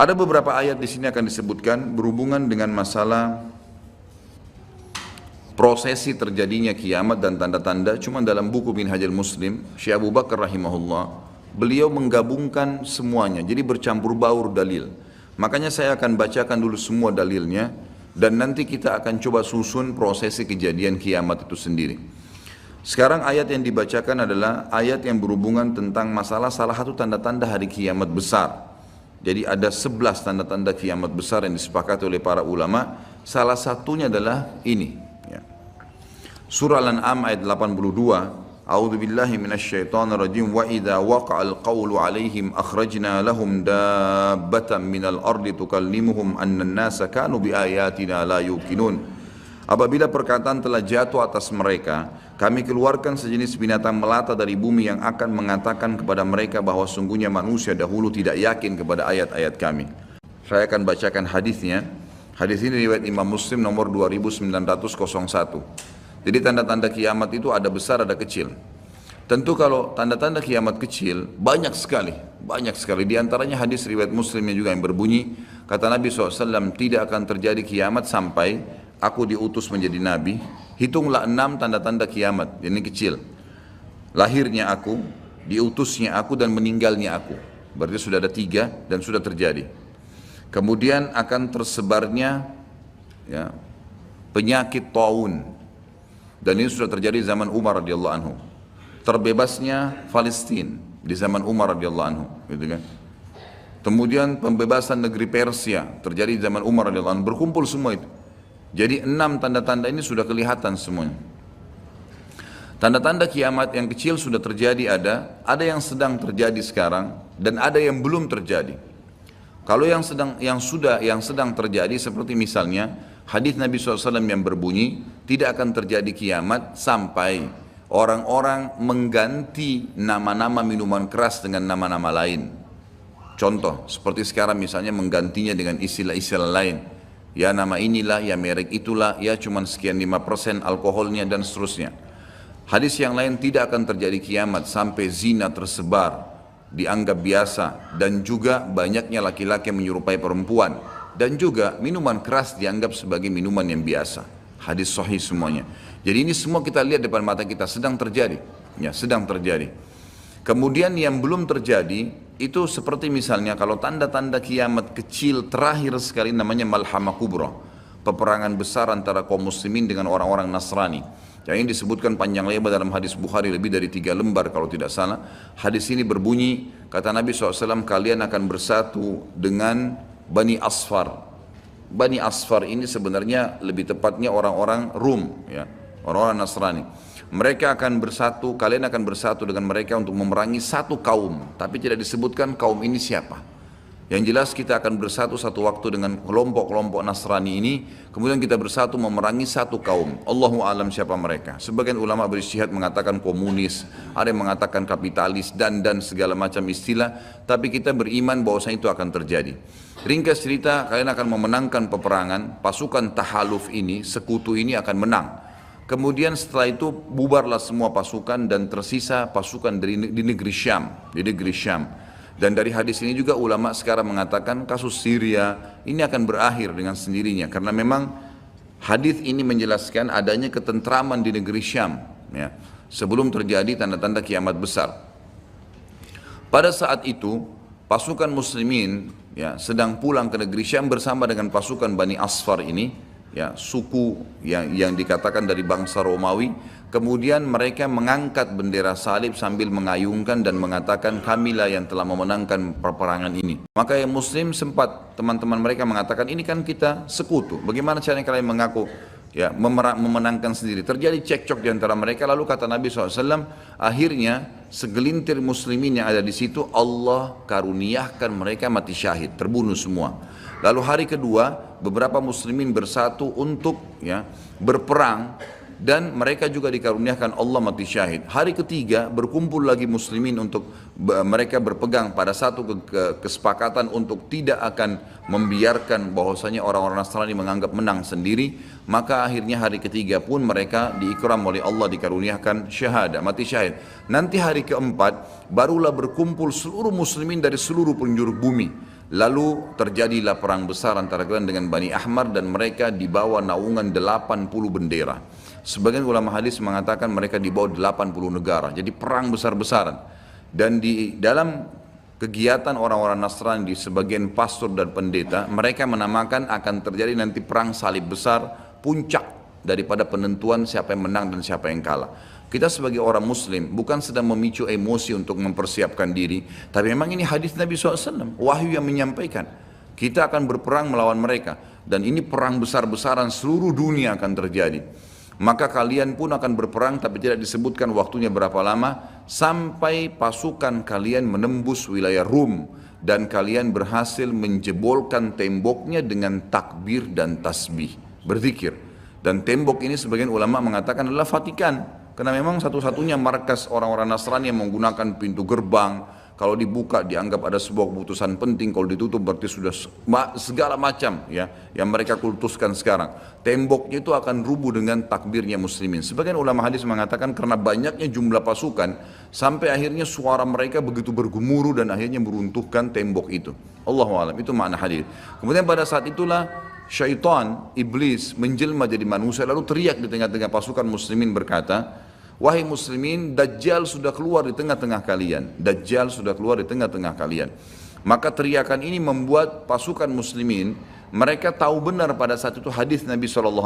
Ada beberapa ayat di sini akan disebutkan berhubungan dengan masalah prosesi terjadinya kiamat dan tanda-tanda. Cuma dalam buku Minhajul Muslim, Syekh Abu Bakar rahimahullah, beliau menggabungkan semuanya, jadi bercampur baur dalil. Makanya saya akan bacakan dulu semua dalilnya, dan nanti kita akan coba susun prosesi kejadian kiamat itu sendiri. Sekarang ayat yang dibacakan adalah ayat yang berhubungan tentang masalah salah satu tanda-tanda hari kiamat besar. Jadi ada 11 tanda-tanda kiamat besar yang disepakati oleh para ulama. Salah satunya adalah ini. Ya. Surah Al-An'am ayat 82. A'udzu billahi minasyaitonir rajim. Wa idza waqa'al qawlu 'alaihim akhrajna lahum dabbatan minal ardi tukallimuhum anna an-nasa kanu biayatina la yuqinun. Apabila perkataan telah jatuh atas mereka, kami keluarkan sejenis binatang melata dari bumi yang akan mengatakan kepada mereka bahwa sungguhnya manusia dahulu tidak yakin kepada ayat-ayat kami. Saya akan bacakan hadisnya. Hadis ini riwayat Imam Muslim nomor 2901. Jadi tanda-tanda kiamat itu ada besar ada kecil. Tentu kalau tanda-tanda kiamat kecil banyak sekali. Banyak sekali. Di antaranya hadis riwayat Muslimnya juga yang berbunyi, kata Nabi SAW, tidak akan terjadi kiamat sampai aku diutus menjadi nabi. Hitunglah 6 tanda-tanda kiamat. Ini kecil. Lahirnya aku, diutusnya aku, dan meninggalnya aku. Berarti sudah ada 3 dan sudah terjadi. Kemudian akan tersebarnya ya, penyakit taun. Dan ini sudah terjadi zaman Umar radhiyallahu anhu. Terbebasnya Palestina di zaman Umar radhiyallahu anhu, gitu kan. Kemudian pembebasan negeri Persia terjadi di zaman Umar radhiyallahu anhu. Berkumpul semua itu. Jadi 6 tanda-tanda ini sudah kelihatan semuanya. Tanda-tanda kiamat yang kecil sudah terjadi, ada yang sedang terjadi sekarang dan ada yang belum terjadi. Kalau yang sedang terjadi seperti misalnya hadis Nabi SAW yang berbunyi, tidak akan terjadi kiamat sampai orang-orang mengganti nama-nama minuman keras dengan nama-nama lain. Contoh seperti sekarang misalnya menggantinya dengan istilah-istilah lain. Ya nama inilah, ya merek itulah, ya cuman sekian 5% alkoholnya dan seterusnya. Hadis yang lain, tidak akan terjadi kiamat sampai zina tersebar, dianggap biasa, dan juga banyaknya laki-laki menyerupai perempuan, dan juga minuman keras dianggap sebagai minuman yang biasa. Hadis sahih semuanya. Jadi ini semua kita lihat depan mata kita sedang terjadi, ya sedang terjadi. Kemudian yang belum terjadi itu seperti misalnya kalau tanda-tanda kiamat kecil terakhir sekali namanya Malhamah Kubra, peperangan besar antara kaum muslimin dengan orang-orang Nasrani. Yang ini disebutkan panjang lebar dalam hadis Bukhari lebih dari 3 lembar kalau tidak salah. Hadis ini berbunyi, kata Nabi SAW, kalian akan bersatu dengan Bani Asfar. Bani Asfar ini sebenarnya lebih tepatnya orang-orang Rum, ya, orang-orang Nasrani. Mereka akan bersatu, kalian akan bersatu dengan mereka untuk memerangi satu kaum. Tapi tidak disebutkan kaum ini siapa. Yang jelas kita akan bersatu satu waktu dengan kelompok-kelompok Nasrani ini. Kemudian kita bersatu memerangi satu kaum. Allahu alam siapa mereka. Sebagian ulama beristihad mengatakan komunis, ada yang mengatakan kapitalis, dan segala macam istilah. Tapi kita beriman bahwasanya itu akan terjadi. Ringkas cerita, kalian akan memenangkan peperangan. Pasukan tahaluf ini, sekutu ini akan menang. Kemudian setelah itu bubarlah semua pasukan dan tersisa pasukan di negeri Syam, Dan dari hadis ini juga ulama sekarang mengatakan kasus Syria ini akan berakhir dengan sendirinya karena memang hadis ini menjelaskan adanya ketentraman di negeri Syam, ya, sebelum terjadi tanda-tanda kiamat besar. Pada saat itu pasukan muslimin ya sedang pulang ke negeri Syam bersama dengan pasukan Bani Asfar ini. Ya, suku yang dikatakan dari bangsa Romawi. Kemudian mereka mengangkat bendera salib sambil mengayungkan dan mengatakan kamilah yang telah memenangkan peperangan ini. Maka yang muslim sempat teman-teman mereka mengatakan ini kan kita sekutu, bagaimana caranya kalian mengaku ya memenangkan sendiri. Terjadi cekcok di antara mereka. Lalu kata Nabi SAW, akhirnya segelintir muslimin yang ada di situ Allah karuniakan mereka mati syahid, terbunuh semua. Lalu hari kedua beberapa muslimin bersatu untuk ya berperang dan mereka juga dikaruniakan Allah mati syahid. Hari ketiga berkumpul lagi muslimin untuk mereka berpegang pada satu kesepakatan untuk tidak akan membiarkan bahwasanya orang-orang Nasrani menganggap menang sendiri. Maka akhirnya hari ketiga pun mereka diikram oleh Allah, dikaruniakan syahadah, mati syahid. Nanti hari keempat barulah berkumpul seluruh muslimin dari seluruh penjuru bumi. Lalu terjadilah perang besar antara kalian dengan Bani Ahmar dan mereka dibawa naungan 80 bendera. Sebagian ulama hadis mengatakan mereka dibawa 80 negara. Jadi perang besar-besaran. Dan di dalam kegiatan orang-orang Nasrani di sebagian pastor dan pendeta, mereka menamakan akan terjadi nanti perang salib besar, puncak daripada penentuan siapa yang menang dan siapa yang kalah. Kita sebagai orang muslim bukan sedang memicu emosi untuk mempersiapkan diri, tapi memang ini hadis Nabi SAW, wahyu yang menyampaikan kita akan berperang melawan mereka, dan ini perang besar-besaran seluruh dunia akan terjadi. Maka kalian pun akan berperang, tapi tidak disebutkan waktunya berapa lama, sampai pasukan kalian menembus wilayah Rum dan kalian berhasil menjebolkan temboknya dengan takbir dan tasbih, berzikir. Dan tembok ini sebagian ulama mengatakan adalah Vatikan, karena memang satu-satunya markas orang-orang Nasrani yang menggunakan pintu gerbang. Kalau dibuka dianggap ada sebuah keputusan penting, kalau ditutup berarti sudah segala macam ya yang mereka kultuskan sekarang. Temboknya itu akan rubuh dengan takbirnya muslimin. Sebagian ulama hadis mengatakan karena banyaknya jumlah pasukan sampai akhirnya suara mereka begitu bergemuruh dan akhirnya meruntuhkan tembok itu. Allahu a'lam, itu makna hadis. Kemudian pada saat itulah syaitan, iblis menjelma jadi manusia lalu teriak di tengah-tengah pasukan muslimin berkata, wahai muslimin, Dajjal sudah keluar di tengah-tengah kalian. Dajjal sudah keluar di tengah-tengah kalian. Maka teriakan ini membuat pasukan muslimin, mereka tahu benar pada saat itu hadis Nabi SAW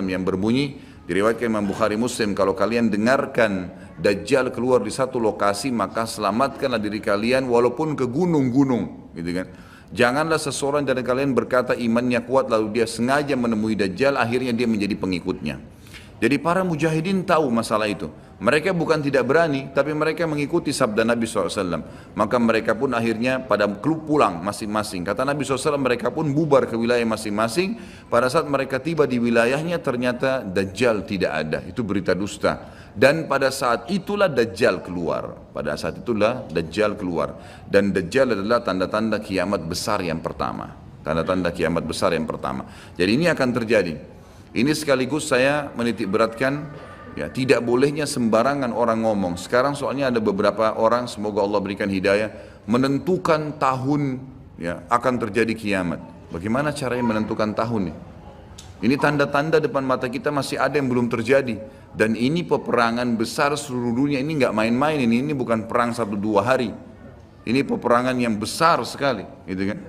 yang berbunyi, diriwayatkan Imam Bukhari Muslim, kalau kalian dengarkan Dajjal keluar di satu lokasi, maka selamatkanlah diri kalian walaupun ke gunung-gunung, gitu kan. Janganlah seseorang dari kalian berkata imannya kuat lalu dia sengaja menemui Dajjal, akhirnya dia menjadi pengikutnya. Jadi para mujahidin tahu masalah itu. Mereka bukan tidak berani, tapi mereka mengikuti sabda Nabi SAW. Maka mereka pun akhirnya pada klub pulang masing-masing. Kata Nabi SAW, mereka pun bubar ke wilayah masing-masing. Pada saat mereka tiba di wilayahnya, ternyata Dajjal tidak ada. Itu berita dusta. Dan pada saat itulah Dajjal keluar. Pada saat itulah Dajjal keluar. Dan Dajjal adalah tanda-tanda kiamat besar yang pertama. Tanda-tanda kiamat besar yang pertama. Jadi ini akan terjadi. Ini sekaligus saya menitik beratkan, ya, tidak bolehnya sembarangan orang ngomong. Sekarang soalnya ada beberapa orang, semoga Allah berikan hidayah, menentukan tahun ya akan terjadi kiamat. Bagaimana caranya menentukan tahun nih? Ini tanda-tanda depan mata kita masih ada yang belum terjadi. Dan ini peperangan besar seluruh dunia, ini nggak main-main, ini bukan perang 1-2 hari. Ini peperangan yang besar sekali, gitu kan?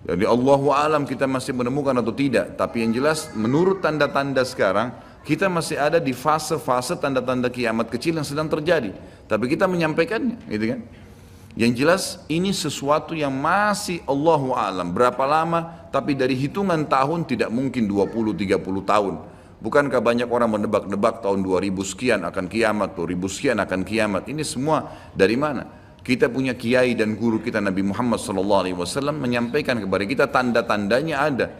Jadi Allahu alam kita masih menemukan atau tidak, tapi yang jelas menurut tanda-tanda sekarang kita masih ada di fase-fase tanda-tanda kiamat kecil yang sedang terjadi, tapi kita menyampaikannya, gitu kan? Yang jelas ini sesuatu yang masih Allahu alam berapa lama, tapi dari hitungan tahun tidak mungkin 20-30 tahun. Bukankah banyak orang menebak-nebak tahun 2000 sekian akan kiamat, 2000 sekian akan kiamat. Ini semua dari mana? Kita punya kiai dan guru kita Nabi Muhammad SAW menyampaikan kepada kita tanda-tandanya ada.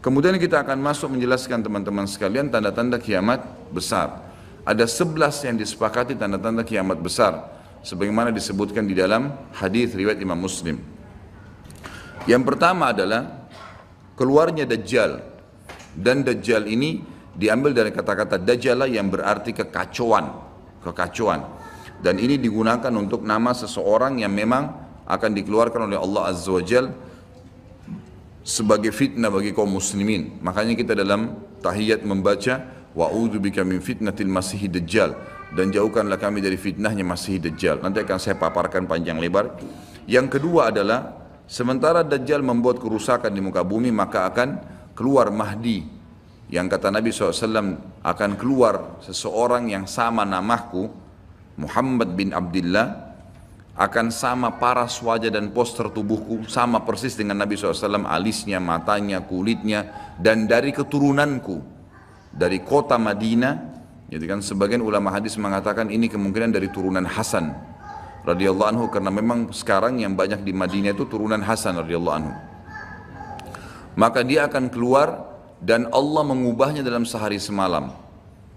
Kemudian kita akan masuk menjelaskan teman-teman sekalian tanda-tanda kiamat besar. Ada 11 yang disepakati tanda-tanda kiamat besar, sebagaimana disebutkan di dalam hadis riwayat Imam Muslim. Yang pertama adalah keluarnya Dajjal. Dan Dajjal ini diambil dari kata-kata Dajjala yang berarti kekacauan. Dan ini digunakan untuk nama seseorang yang memang akan dikeluarkan oleh Allah Azza wa Jal sebagai fitnah bagi kaum muslimin. Makanya kita dalam tahiyat membaca wa'udzubika min fitnatil masiihid dajjal, dan jauhkanlah kami dari fitnahnya Masih Dajjal. Nanti akan saya paparkan panjang lebar. Yang kedua adalah sementara Dajjal membuat kerusakan di muka bumi, maka akan keluar Mahdi, yang kata Nabi SAW akan keluar seseorang yang sama namaku, Muhammad bin Abdullah, akan sama paras wajah dan poster tubuhku, sama persis dengan Nabi SAW, alisnya, matanya, kulitnya, dan dari keturunanku, dari kota Madinah. Jadi kan sebagian ulama hadis mengatakan ini kemungkinan dari turunan Hasan radhiyallahu anhu, karena memang sekarang yang banyak di Madinah itu turunan Hasan radhiyallahu anhu. Maka dia akan keluar dan Allah mengubahnya dalam sehari semalam.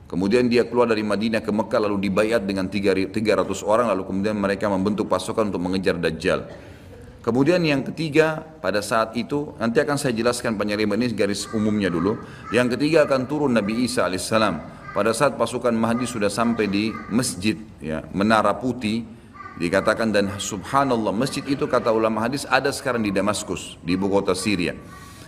Kemudian dia keluar dari Madinah ke Mekah lalu dibayat dengan 300 orang, lalu kemudian mereka membentuk pasukan untuk mengejar Dajjal. Kemudian yang ketiga, pada saat itu nanti akan saya jelaskan panjang lebar, ini garis umumnya dulu. Yang ketiga akan turun Nabi Isa alaihissalam. Pada saat pasukan Mahdi sudah sampai di masjid ya, Menara Putih Dikatakan dan subhanallah masjid itu kata ulama hadis ada sekarang di Damaskus, di ibu kota Syria.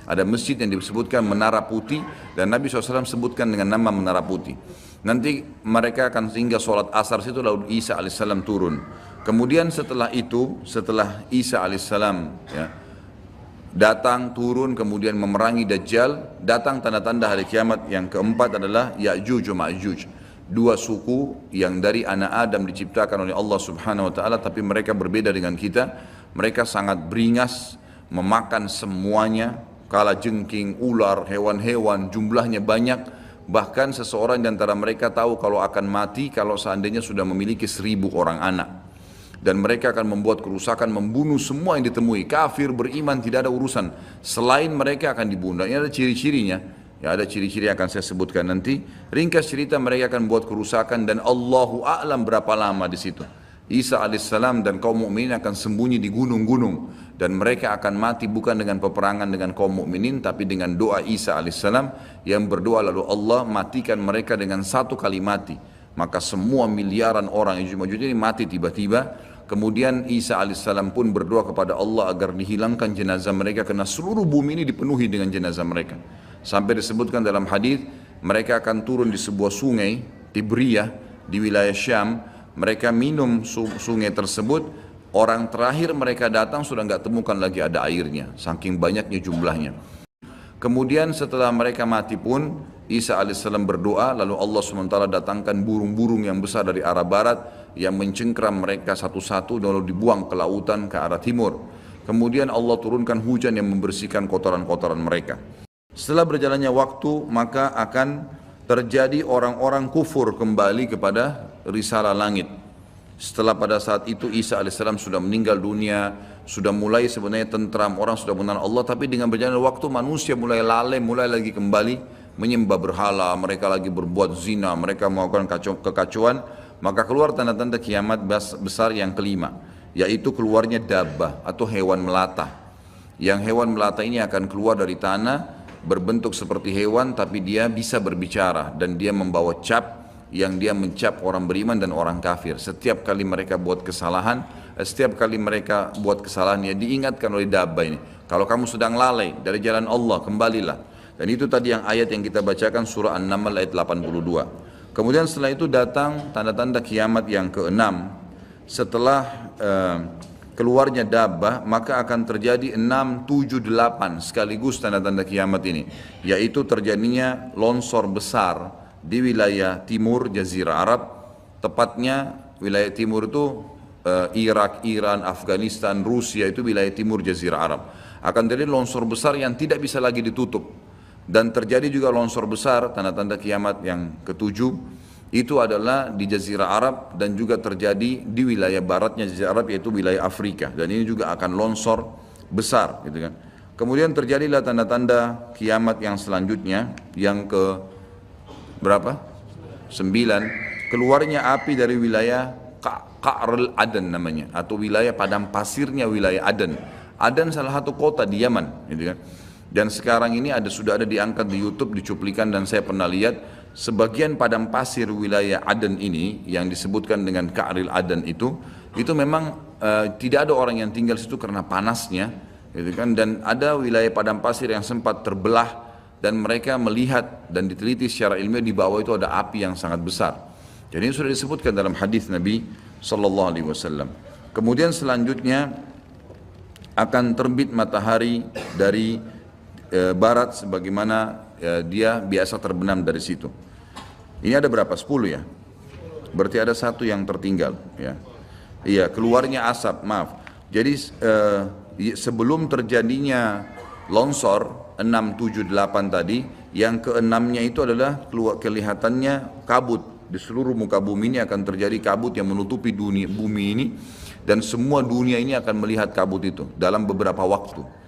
Ada masjid yang disebutkan Menara Putih dan Nabi SAW sebutkan dengan nama Menara Putih. Nanti mereka akan singgah sholat asar situ lalu Isa alaihissalam turun. Kemudian setelah itu, setelah Isa alaihissalam ya, datang turun kemudian memerangi Dajjal, datang tanda-tanda hari kiamat yang keempat adalah Ya'juj wa Ma'juj. Dua suku yang dari anak Adam diciptakan oleh Allah Subhanahu wa taala tapi mereka berbeda dengan kita. Mereka sangat beringas, memakan semuanya, kalajengking, ular, hewan-hewan, jumlahnya banyak. Bahkan seseorang di antara mereka tahu kalau akan mati kalau seandainya sudah memiliki 1000 orang anak. Dan mereka akan membuat kerusakan, membunuh semua yang ditemui. Kafir, beriman, tidak ada urusan. Selain mereka akan dibunuh. Ini ada ciri-cirinya. Ya, ada ciri-ciri yang akan saya sebutkan nanti. Ringkas cerita mereka akan buat kerusakan dan Allahu a'lam berapa lama di situ. Isa alaihissalam dan kaum mukminin akan sembunyi di gunung-gunung dan mereka akan mati bukan dengan peperangan dengan kaum mukminin tapi dengan doa Isa alaihissalam yang berdoa lalu Allah matikan mereka dengan satu kali mati. Maka semua miliaran orang yang Ya'juj ini mati tiba-tiba. Kemudian Isa alaihissalam pun berdoa kepada Allah agar dihilangkan jenazah mereka karena seluruh bumi ini dipenuhi dengan jenazah mereka. Sampai disebutkan dalam hadis mereka akan turun di sebuah sungai Tibriyah di wilayah Syam. Mereka minum sungai tersebut. Orang terakhir mereka datang sudah nggak temukan lagi ada airnya, saking banyaknya jumlahnya. Kemudian setelah mereka mati pun Isa alaihissalam berdoa, lalu Allah SWT datangkan burung-burung yang besar dari arah barat yang mencengkram mereka satu-satu lalu dibuang ke lautan ke arah timur. Kemudian Allah turunkan hujan yang membersihkan kotoran-kotoran mereka. Setelah berjalannya waktu maka akan terjadi orang-orang kufur kembali kepada risalah langit. Setelah pada saat itu Isa alaihissalam sudah meninggal dunia, sudah mulai sebenarnya tentram, orang sudah mengenal Allah, tapi dengan berjalannya waktu manusia mulai lalai, mulai lagi kembali menyembah berhala, mereka lagi berbuat zina, mereka melakukan kekacauan, maka keluar tanda-tanda kiamat besar yang kelima, yaitu keluarnya dabbah atau hewan melata. Yang hewan melata ini akan keluar dari tanah, berbentuk seperti hewan tapi dia bisa berbicara dan dia membawa cap yang dia mencap orang beriman dan orang kafir. Setiap kali mereka buat kesalahan, setiap kali mereka buat kesalahan ya diingatkan oleh dabbah ini. Kalau kamu sedang lalai dari jalan Allah, kembalilah. Dan itu tadi yang ayat yang kita bacakan surah An-Naml ayat 82. Kemudian setelah itu datang tanda-tanda kiamat yang keenam. Setelah keluarnya dabbah maka akan terjadi 6, 7, 8 sekaligus tanda-tanda kiamat ini, yaitu terjadinya longsor besar di wilayah timur Jazirah Arab, tepatnya wilayah timur itu Irak, Iran, Afghanistan, Rusia, itu wilayah timur Jazirah Arab. Akan terjadi longsor besar yang tidak bisa lagi ditutup. Dan terjadi juga longsor besar, tanda-tanda kiamat yang ketujuh, itu adalah di Jazirah Arab dan juga terjadi di wilayah baratnya Jazirah Arab yaitu wilayah Afrika, dan ini juga akan longsor besar gitu kan. Kemudian terjadilah tanda-tanda kiamat yang selanjutnya yang ke berapa? 9, keluarnya api dari wilayah Qa'rul Aden namanya, atau wilayah padang pasirnya wilayah Aden. Aden salah satu kota di Yaman gitu kan. Dan sekarang ini sudah ada diangkat di YouTube, dicuplikan dan saya pernah lihat. Sebagian padang pasir wilayah Aden ini yang disebutkan dengan Qa'rul Aden itu memang tidak ada orang yang tinggal situ karena panasnya gitu kan. Dan ada wilayah padang pasir yang sempat terbelah dan mereka melihat dan diteliti secara ilmiah di bawah itu ada api yang sangat besar. Jadi ini sudah disebutkan dalam hadis Nabi sallallahu alaihi wasallam. Kemudian selanjutnya akan terbit matahari dari barat sebagaimana dia biasa terbenam dari situ. Ini ada berapa? 10 ya? Berarti ada satu yang tertinggal ya. Iya, keluarnya asap, maaf. Jadi sebelum terjadinya longsor 6, 7, 8 tadi, yang keenamnya itu adalah kelihatannya kabut. Di seluruh muka bumi ini akan terjadi kabut yang menutupi bumi ini, dan semua dunia ini akan melihat kabut itu dalam beberapa waktu.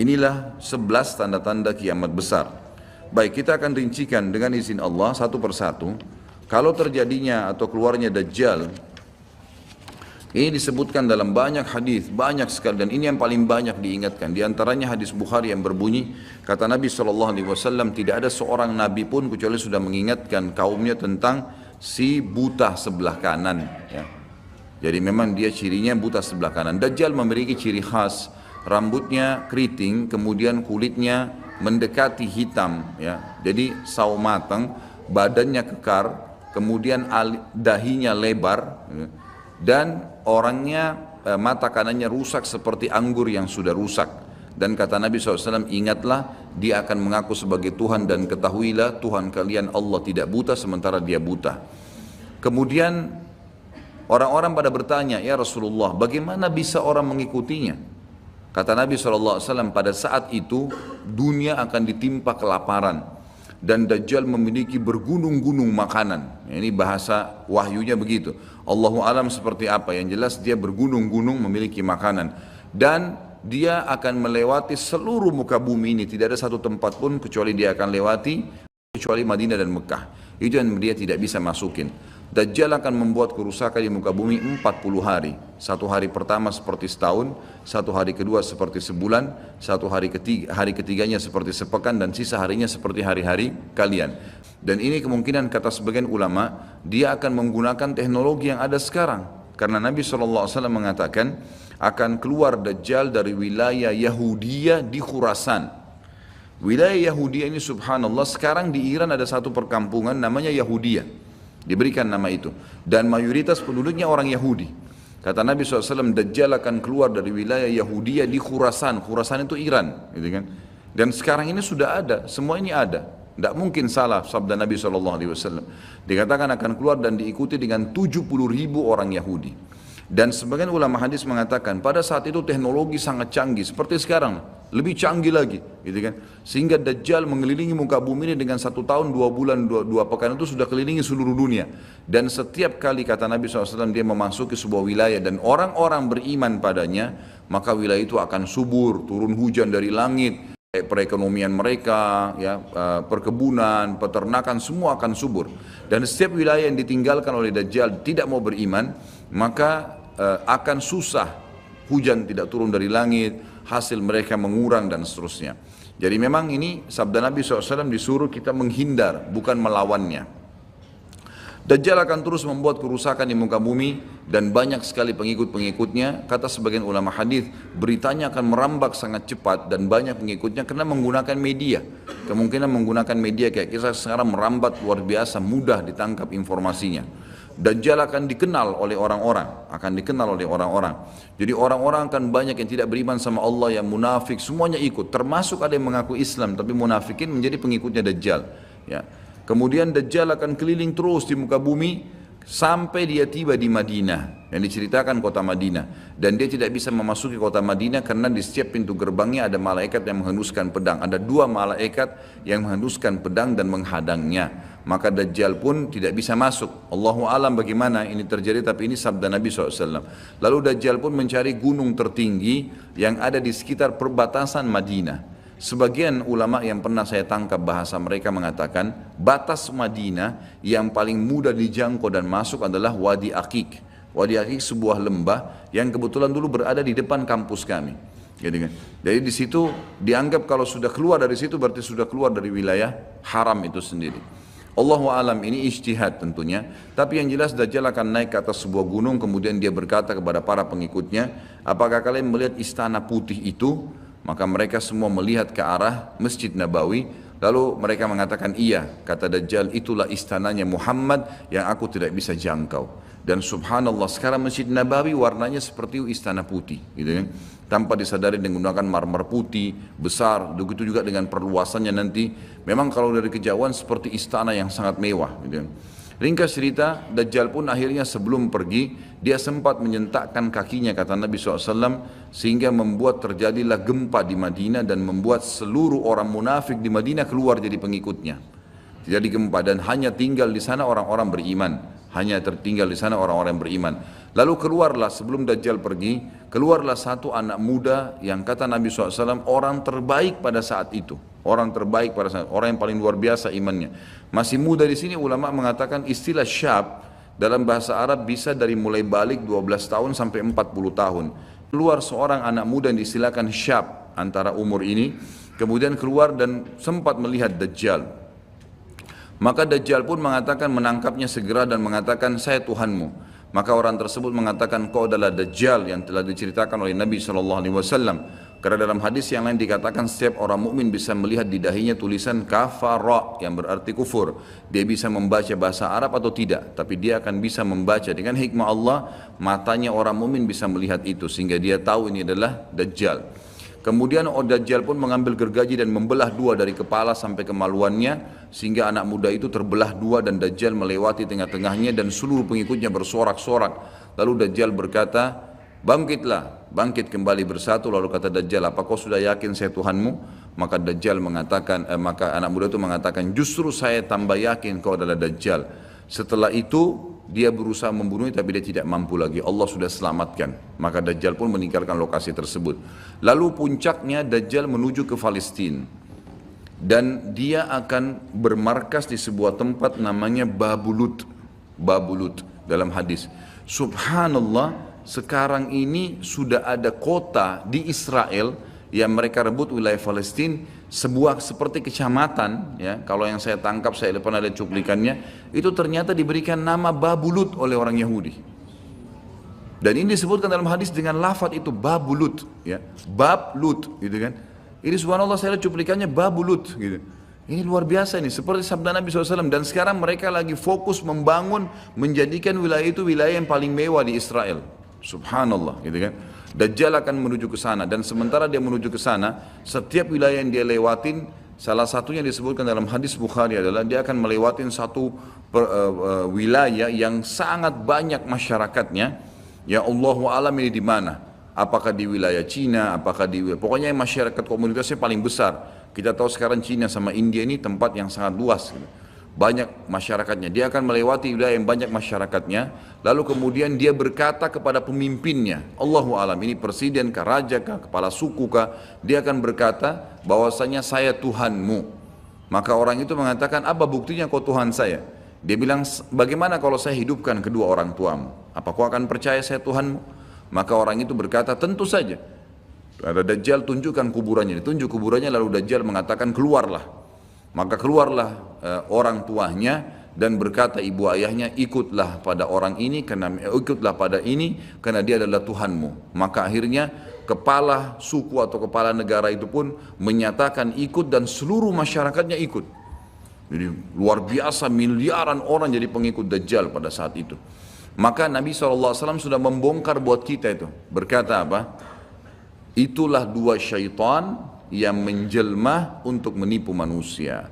Inilah 11 tanda-tanda kiamat besar. Baik, kita akan rincikan dengan izin Allah satu persatu. Kalau terjadinya atau keluarnya Dajjal, ini disebutkan dalam banyak hadis, banyak sekali, dan ini yang paling banyak diingatkan. Di antaranya hadis Bukhari yang berbunyi, kata Nabi SAW, tidak ada seorang Nabi pun kecuali sudah mengingatkan kaumnya tentang si buta sebelah kanan. Ya. Jadi memang dia cirinya buta sebelah kanan. Dajjal memiliki ciri khas, rambutnya keriting, kemudian kulitnya mendekati hitam, ya. Jadi sawo matang, badannya kekar, kemudian dahinya lebar, ya. Dan orangnya mata kanannya rusak seperti anggur yang sudah rusak. Dan kata Nabi SAW, ingatlah dia akan mengaku sebagai Tuhan dan ketahuilah Tuhan kalian Allah tidak buta sementara dia buta. Kemudian orang-orang pada bertanya, ya Rasulullah, bagaimana bisa orang mengikutinya? Kata Nabi SAW, pada saat itu dunia akan ditimpa kelaparan dan Dajjal memiliki bergunung-gunung makanan. Ini bahasa wahyunya begitu. Allahu alam seperti apa, yang jelas dia bergunung-gunung memiliki makanan. Dan dia akan melewati seluruh muka bumi ini, tidak ada satu tempat pun kecuali dia akan lewati, kecuali Madinah dan Mekah. Itu yang dia tidak bisa masukin. Dajjal akan membuat kerusakan di muka bumi 40 hari. Satu hari pertama seperti setahun, satu hari kedua seperti sebulan, satu hari ketiganya seperti sepekan, dan sisa harinya seperti hari-hari kalian. Dan ini kemungkinan kata sebagian ulama, dia akan menggunakan teknologi yang ada sekarang. Karena Nabi SAW mengatakan, akan keluar Dajjal dari wilayah Yahudiyah di Khurasan. Wilayah Yahudiyah ini subhanallah, sekarang di Iran ada satu perkampungan namanya Yahudiyah. Diberikan nama itu. Dan mayoritas penduduknya orang Yahudi. Kata Nabi SAW, Dajjal akan keluar dari wilayah Yahudiyah di Khurasan. Khurasan itu Iran. Gitu kan? Dan sekarang ini sudah ada, semua ini ada. Tidak mungkin salah sabda Nabi SAW. Dikatakan akan keluar dan diikuti dengan 70.000 orang Yahudi. Dan sebagian ulama hadis mengatakan pada saat itu teknologi sangat canggih seperti sekarang, lebih canggih lagi, gitu kan? Sehingga Dajjal mengelilingi muka bumi ini dengan 1 tahun 2 bulan 2 pekan itu sudah kelilingi seluruh dunia. Dan setiap kali kata Nabi SAW dia memasuki sebuah wilayah dan orang-orang beriman padanya, maka wilayah itu akan subur, turun hujan dari langit. Perekonomian mereka, ya, perkebunan, peternakan semua akan subur. Dan setiap wilayah yang ditinggalkan oleh Dajjal tidak mau beriman, maka akan susah, hujan tidak turun dari langit, hasil mereka mengurang dan seterusnya. Jadi memang ini sabda Nabi SAW disuruh kita menghindar, bukan melawannya. Dajjal akan terus membuat kerusakan di muka bumi dan banyak sekali pengikut-pengikutnya. Kata sebagian ulama hadis, beritanya akan merambak sangat cepat dan banyak pengikutnya karena menggunakan media. Kemungkinan menggunakan media kayak kita sekarang merambat luar biasa, mudah ditangkap informasinya. Dajjal akan dikenal oleh orang-orang, Jadi orang-orang akan banyak yang tidak beriman sama Allah, yang munafik, semuanya ikut. Termasuk ada yang mengaku Islam, tapi munafikin menjadi pengikutnya Dajjal. Ya. Kemudian Dajjal akan keliling terus di muka bumi sampai dia tiba di Madinah, yang diceritakan kota Madinah. Dan dia tidak bisa memasuki kota Madinah karena di setiap pintu gerbangnya ada malaikat yang menghunuskan pedang. Ada 2 malaikat yang menghunuskan pedang dan menghadangnya. Maka Dajjal pun tidak bisa masuk. Allahu alam bagaimana ini terjadi, tapi ini sabda Nabi SAW. Lalu Dajjal pun mencari gunung tertinggi yang ada di sekitar perbatasan Madinah. Sebagian ulama yang pernah saya tangkap bahasa mereka mengatakan batas Madinah yang paling mudah dijangkau dan masuk adalah Wadi Aqiq. Wadi Aqiq sebuah lembah yang kebetulan dulu berada di depan kampus kami. Jadi di situ dianggap kalau sudah keluar dari situ berarti sudah keluar dari wilayah haram itu sendiri. Allahu alam, ini ijtihad tentunya, tapi yang jelas Dajjal akan naik ke atas sebuah gunung, kemudian dia berkata kepada para pengikutnya, apakah kalian melihat istana putih itu? Maka mereka semua melihat ke arah Masjid Nabawi, lalu mereka mengatakan iya. Kata Dajjal, itulah istananya Muhammad yang aku tidak bisa jangkau. Dan subhanallah sekarang Masjid Nabawi warnanya seperti istana putih, gitu kan? Tanpa disadari dengan menggunakan marmer putih besar, begitu juga dengan perluasannya nanti. Memang kalau dari kejauhan seperti istana yang sangat mewah, gitu kan? Ringkas cerita, Dajjal pun akhirnya sebelum pergi, dia sempat menyentakkan kakinya, kata Nabi SAW, sehingga membuat terjadilah gempa di Madinah dan membuat seluruh orang munafik di Madinah keluar jadi pengikutnya. Terjadi gempa dan hanya tinggal di sana orang-orang beriman. Hanya tertinggal di sana orang-orang beriman. Lalu keluarlah sebelum Dajjal pergi, keluarlah satu anak muda yang kata Nabi SAW orang terbaik pada saat itu. Orang terbaik pada saat, orang yang paling luar biasa imannya. Masih muda di sini ulama mengatakan istilah syab dalam bahasa Arab bisa dari mulai balik 12 tahun sampai 40 tahun. Keluar seorang anak muda yang diistilahkan syab antara umur ini, kemudian keluar dan sempat melihat Dajjal. Maka Dajjal pun mengatakan menangkapnya segera dan mengatakan saya Tuhanmu. Maka orang tersebut mengatakan, kau adalah Dajjal yang telah diceritakan oleh Nabi SAW. Karena dalam hadis yang lain dikatakan setiap orang mukmin bisa melihat di dahinya tulisan kafara yang berarti kufur. Dia bisa membaca bahasa Arab atau tidak, tapi dia akan bisa membaca dengan hikmah Allah. Matanya orang mukmin bisa melihat itu sehingga dia tahu ini adalah Dajjal. Kemudian Dajjal pun mengambil gergaji dan membelah dua dari kepala sampai kemaluannya, sehingga anak muda itu terbelah dua dan Dajjal melewati tengah-tengahnya dan seluruh pengikutnya bersorak-sorak. Lalu Dajjal berkata, bangkitlah, bangkit kembali bersatu. Lalu kata Dajjal, apa kau sudah yakin saya Tuhanmu? Maka Dajjal mengatakan, maka anak muda itu mengatakan, justru saya tambah yakin kau adalah Dajjal. Setelah itu dia berusaha membunuhnya tapi dia tidak mampu lagi. Allah sudah selamatkan. Maka Dajjal pun meninggalkan lokasi tersebut. Lalu puncaknya Dajjal menuju ke Palestina. Dan dia akan bermarkas di sebuah tempat namanya Babulut. Babulut dalam hadis. Subhanallah, sekarang ini sudah ada kota di Israel yang mereka rebut wilayah Palestina, sebuah seperti kecamatan, ya, kalau yang saya tangkap, saya pernah ada cuplikannya, itu ternyata diberikan nama Babulut oleh orang Yahudi. Dan ini disebutkan dalam hadis dengan lafaz itu Babulut, ya, Bablut, gitu kan. Ini subhanallah saya lihat cuplikannya Babulut, gitu. Ini luar biasa ini, seperti sabda Nabi SAW. Dan sekarang mereka lagi fokus membangun, menjadikan wilayah itu wilayah yang paling mewah di Israel. Subhanallah, gitu kan. Dajjal akan menuju ke sana, dan sementara dia menuju ke sana, setiap wilayah yang dia lewatin, salah satunya disebutkan dalam hadis Bukhari adalah dia akan melewatin satu wilayah yang sangat banyak masyarakatnya. Ya Allahu alam ini di mana? Apakah di wilayah Cina? Apakah di pokoknya masyarakat komunitasnya paling besar. Kita tahu sekarang Cina sama India ini tempat yang sangat luas, gitu. Banyak masyarakatnya, dia akan melewati wilayah yang banyak masyarakatnya, lalu kemudian dia berkata kepada pemimpinnya, Allahu alam, ini presiden kah, raja kah, kepala suku kah, dia akan berkata bahwasanya saya Tuhanmu. Maka orang itu mengatakan, apa buktinya kau Tuhan saya? Dia bilang, bagaimana kalau saya hidupkan kedua orang tuamu? Apa kau akan percaya saya Tuhanmu? Maka orang itu berkata, tentu saja. Ada Dajjal, tunjukkan kuburannya, ditunjuk kuburannya, lalu Dajjal mengatakan, keluarlah. Maka keluarlah orang tuanya dan berkata ibu ayahnya, ikutlah pada orang ini karena dia adalah Tuhanmu. Maka akhirnya kepala suku atau kepala negara itu pun menyatakan ikut dan seluruh masyarakatnya ikut. Jadi luar biasa, miliaran orang jadi pengikut Dajjal pada saat itu. Maka Nabi SAW sudah membongkar buat kita itu. Berkata apa? Itulah dua syaitan yang menjelma untuk menipu manusia,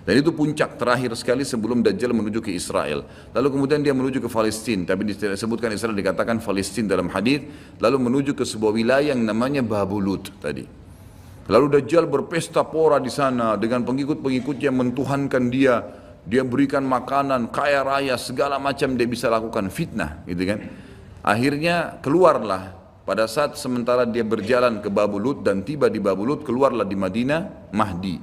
dan itu puncak terakhir sekali sebelum Dajjal menuju ke Israel. Lalu kemudian dia menuju ke Palestina, tapi disebutkan Israel, dikatakan Palestina dalam hadis. Lalu menuju ke sebuah wilayah yang namanya Babulut tadi. Lalu Dajjal berpesta pora di sana dengan pengikut-pengikutnya, mentuhankan dia berikan makanan, kaya raya, segala macam dia bisa lakukan, fitnah, gitu kan. Akhirnya keluarlah. Pada saat sementara dia berjalan ke Babulut dan tiba di Babulut, keluarlah di Madinah Mahdi.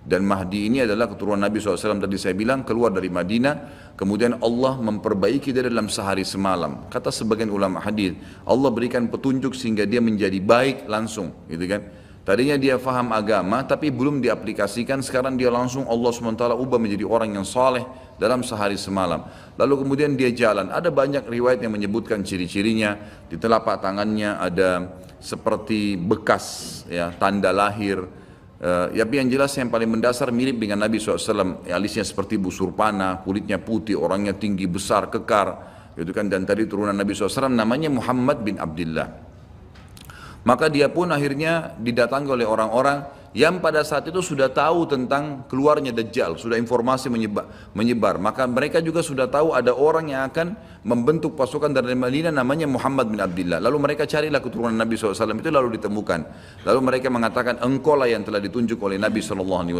Dan Mahdi ini adalah keturunan Nabi SAW tadi saya bilang, keluar dari Madinah. Kemudian Allah memperbaiki dia dalam sehari semalam. Kata sebagian ulama hadis, Allah berikan petunjuk sehingga dia menjadi baik langsung, gitu kan. Tadinya dia faham agama tapi belum diaplikasikan, sekarang dia langsung Allah SWT ubah menjadi orang yang saleh dalam sehari semalam. Lalu kemudian dia jalan, ada banyak riwayat yang menyebutkan ciri-cirinya. Di telapak tangannya ada seperti bekas, ya, tanda lahir. Tapi yang jelas yang paling mendasar mirip dengan Nabi SAW, alisnya seperti busur panah, kulitnya putih, orangnya tinggi besar, kekar, gitu kan. Dan tadi turunan Nabi SAW namanya Muhammad bin Abdullah. Maka dia pun akhirnya didatangi oleh orang-orang yang pada saat itu sudah tahu tentang keluarnya Dajjal, sudah informasi menyebar. Maka mereka juga sudah tahu ada orang yang akan membentuk pasukan dari Madinah namanya Muhammad bin Abdullah. Lalu mereka carilah keturunan Nabi SAW itu, lalu ditemukan. Lalu mereka mengatakan, engkau lah yang telah ditunjuk oleh Nabi SAW.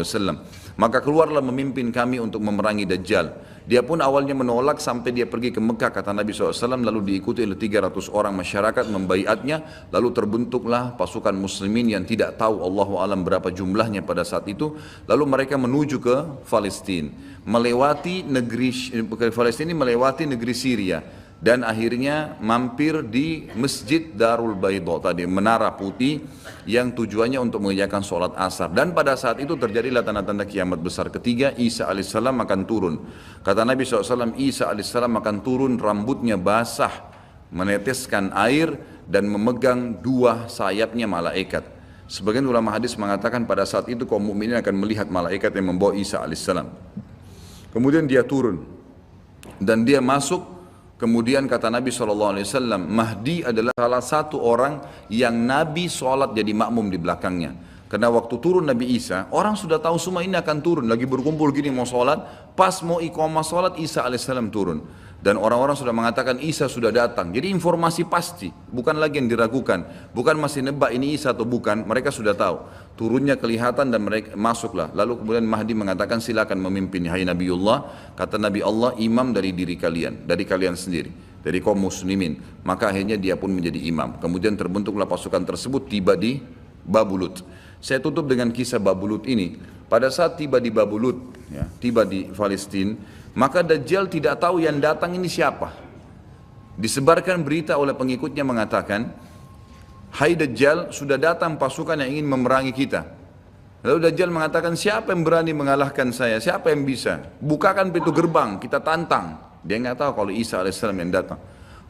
Maka keluarlah memimpin kami untuk memerangi Dajjal. Dia pun awalnya menolak sampai dia pergi ke Mekah, kata Nabi SAW, lalu diikuti oleh 300 orang masyarakat membaiatnya. Lalu terbentuklah pasukan muslimin yang tidak tahu Allahu alam berapa jumlahnya pada saat itu. Lalu mereka menuju ke Palestina, melewati negeri Palestina, melewati negeri Syria. dan akhirnya mampir di Masjid Darul Baydha tadi, menara putih yang tujuannya untuk mengerjakan sholat asar. Dan pada saat itu terjadilah tanda-tanda kiamat besar ketiga, Isa alaihissalam akan turun. Kata Nabi SAW, Isa alaihissalam akan turun, rambutnya basah, meneteskan air dan memegang dua sayapnya malaikat. Sebagian ulama hadis mengatakan pada saat itu kaum mukminin akan melihat malaikat yang membawa Isa alaihissalam. Kemudian dia turun dan dia masuk. Kemudian kata Nabi SAW, Mahdi adalah salah satu orang yang Nabi sholat jadi makmum di belakangnya. Karena waktu turun Nabi Isa, orang sudah tahu semua ini akan turun. Lagi berkumpul gini mau sholat, pas mau iqamah sholat, Isa alaihissalam turun. Dan orang-orang sudah mengatakan Isa sudah datang. Jadi informasi pasti, bukan lagi yang diragukan. Bukan masih nebak ini Isa atau bukan, mereka sudah tahu. Turunnya kelihatan dan mereka masuklah. Lalu kemudian Mahdi mengatakan silakan memimpin, hai Nabiullah. Kata Nabi Allah, imam dari diri kalian, dari kalian sendiri, dari kaum muslimin. Maka akhirnya dia pun menjadi imam. Kemudian terbentuklah pasukan tersebut, tiba di Babulut. Saya tutup dengan kisah Babulut ini. Pada saat tiba di Babulut, ya, tiba di Palestina, maka Dajjal tidak tahu yang datang ini siapa. Disebarkan berita oleh pengikutnya mengatakan, hai Dajjal, sudah datang pasukan yang ingin memerangi kita. Lalu Dajjal mengatakan, siapa yang berani mengalahkan saya? Siapa yang bisa? Bukakan pintu gerbang, kita tantang. Dia nggak tahu kalau Isa alaihissalam yang datang.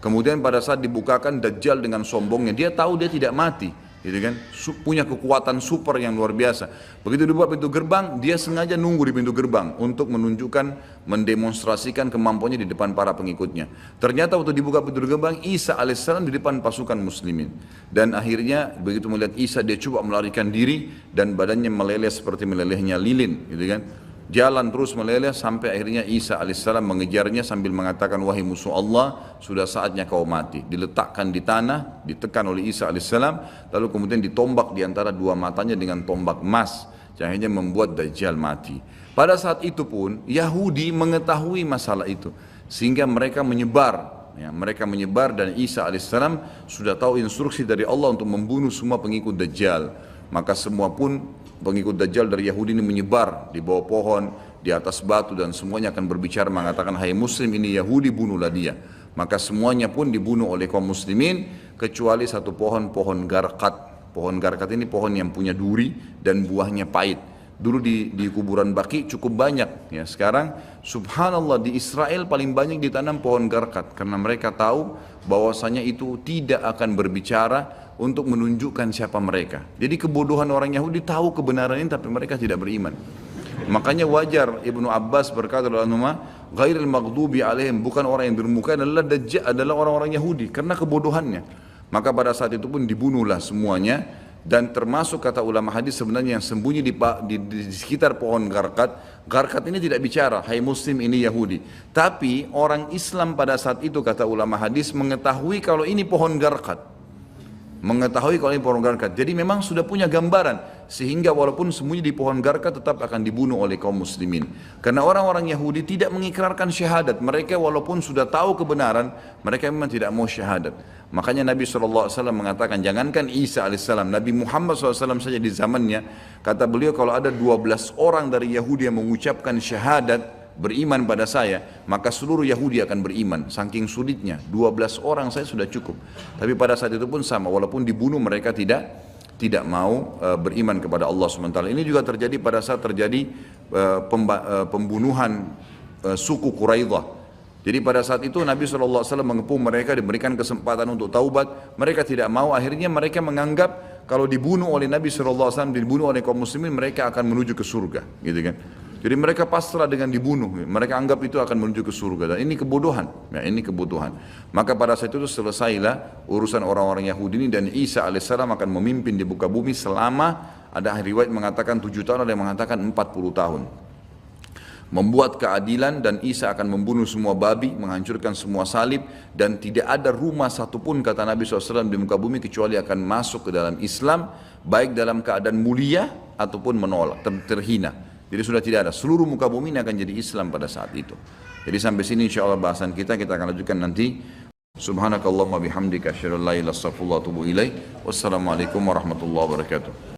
Kemudian pada saat dibukakan, Dajjal dengan sombongnya, dia tahu dia tidak mati, gitu kan? Punya kekuatan super yang luar biasa. Begitu dibuka pintu gerbang, dia sengaja nunggu di pintu gerbang untuk menunjukkan, mendemonstrasikan kemampuannya di depan para pengikutnya. Ternyata waktu dibuka pintu gerbang, Isa alaihissalam di depan pasukan muslimin. Dan akhirnya begitu melihat Isa, dia coba melarikan diri dan badannya meleleh seperti melelehnya lilin, gitu kan? Jalan terus meleleh sampai akhirnya Isa alaihissalam mengejarnya sambil mengatakan, wahai musuh Allah, sudah saatnya kau mati. Diletakkan di tanah, ditekan oleh Isa alaihissalam, lalu kemudian ditombak di antara dua matanya dengan tombak emas, yang akhirnya membuat Dajjal mati. Pada saat itu pun Yahudi mengetahui masalah itu, sehingga mereka menyebar. Ya, mereka menyebar dan Isa alaihissalam sudah tahu instruksi dari Allah untuk membunuh semua pengikut Dajjal. Maka semua pun pengikut Dajjal dari Yahudi ini menyebar di bawah pohon, di atas batu, dan semuanya akan berbicara mengatakan, hai muslim, ini Yahudi, bunuhlah dia. Maka semuanya pun dibunuh oleh kaum muslimin kecuali satu pohon, pohon garkat. Pohon garkat ini pohon yang punya duri dan buahnya pahit. Dulu di kuburan Baqi cukup banyak, ya. Sekarang subhanallah di Israel paling banyak ditanam pohon garkat karena mereka tahu bahwasanya itu tidak akan berbicara untuk menunjukkan siapa mereka. Jadi kebodohan orang Yahudi, tahu kebenaran ini tapi mereka tidak beriman. Makanya wajar Ibnu Abbas berkata dalam nama ghairil maghdubi alaihim, bukan orang yang bermuka adalah Dajjal, adalah orang-orang Yahudi karena kebodohannya. Maka pada saat itu pun dibunuhlah semuanya. Dan termasuk kata ulama hadis sebenarnya yang sembunyi di sekitar pohon garkat. Garkat ini tidak bicara, hai muslim, ini Yahudi. Tapi orang Islam pada saat itu kata ulama hadis mengetahui kalau ini pohon garkat. Mengetahui kalau ini pohon garkat. Jadi memang sudah punya gambaran. Sehingga walaupun sembunyi di pohon garkat tetap akan dibunuh oleh kaum muslimin. Karena orang-orang Yahudi tidak mengikrarkan syahadat. Mereka walaupun sudah tahu kebenaran, mereka memang tidak mau syahadat. Makanya Nabi SAW mengatakan, jangankan Isa AS, Nabi Muhammad SAW saja di zamannya, kata beliau, kalau ada 12 orang dari Yahudi yang mengucapkan syahadat, beriman pada saya, maka seluruh Yahudi akan beriman. Saking sulitnya, 12 orang saya sudah cukup. Tapi pada saat itu pun sama, walaupun dibunuh mereka tidak mau beriman kepada Allah SWT. Ini juga terjadi pada saat terjadi pembunuhan suku Quraidah. Jadi pada saat itu Nabi SAW mengepung mereka, diberikan kesempatan untuk taubat. Mereka tidak mau, akhirnya mereka menganggap kalau dibunuh oleh Nabi SAW, dibunuh oleh kaum muslimin, mereka akan menuju ke surga, gitu kan. Jadi mereka pasrah dengan dibunuh, mereka anggap itu akan menuju ke surga. Dan ini kebodohan, ya, ini kebutuhan. Maka pada saat itu selesailah urusan orang-orang Yahudi ini, dan Isa alaihissalam akan memimpin di muka bumi selama, ada riwayat mengatakan 7 tahun, ada yang mengatakan 40 tahun. Membuat keadilan, dan Isa akan membunuh semua babi, menghancurkan semua salib, dan tidak ada rumah satupun kata Nabi SAW di muka bumi kecuali akan masuk ke dalam Islam, baik dalam keadaan mulia ataupun menolak, terhina. Jadi sudah tidak ada, seluruh muka bumi ini akan jadi Islam pada saat itu. Jadi sampai sini insya Allah bahasan kita akan lanjutkan nanti. Subhanakallahumma bihamdika asyhadu an la ilaha illa anta astaghfiruka wa atubu ilaik. Wassalamualaikum warahmatullahi wabarakatuh.